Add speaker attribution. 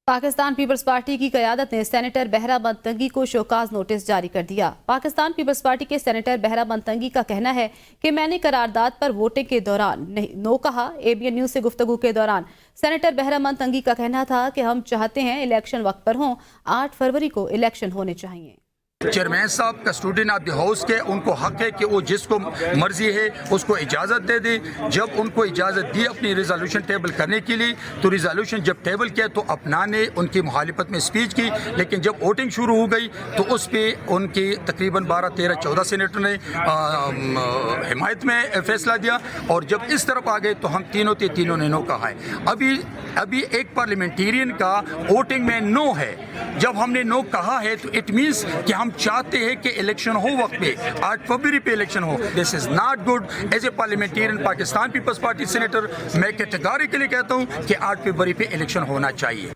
Speaker 1: Pakistan Peoples party की क़यादत ने senator बहरा बंतंगी को शोकाज नोटिस जारी कर दिया। पाकिस्तान पीपल्स पार्टी के सेनेटर बहरा बंतंगी का कहना है कि मैंने करारदाद पर वोटिंग के दौरान नो कहा। ABN न्यूज़ से गुफ्तगू के दौरान सेनेटर बहरा बंतंगी का कहना था कि हम चाहते हैं इलेक्शन वक्त पर हों, 8 फरवरी को इलेक्शन होने चाहिए।
Speaker 2: चेयरमैन साहब कस्टोडियन ऑफ द हाउस के उनको हक है कि वो जिसको मर्जी है उसको इजाज़त दे दे। जब उनको इजाज़त दी अपनी रिजोल्यूशन टेबल करने के लिए, तो रिजोल्यूशन जब टेबल किया तो अपना ने उनकी मुखालिफत में स्पीच की, लेकिन जब वोटिंग शुरू हो गई तो उस पर उनकी तकरीबन 12, 13, 14 सेनेटर ने हिमायत में फैसला दिया। और जब इस तरफ आ गए तो हम तीनों ने नो कहा है। अभी एक पार्लियामेंटेरियन का वोटिंग में नो है। जब हमने नो कहा है तो इट मीन्स कि हम चाहते हैं कि इलेक्शन हो वक्त पे, 8 फरवरी पे इलेक्शन हो। This is not good. As a parliamentarian Pakistan Peoples Party senator मैं कैटेगोरिकली कहता हूं कि 8 फरवरी पे इलेक्शन होना चाहिए।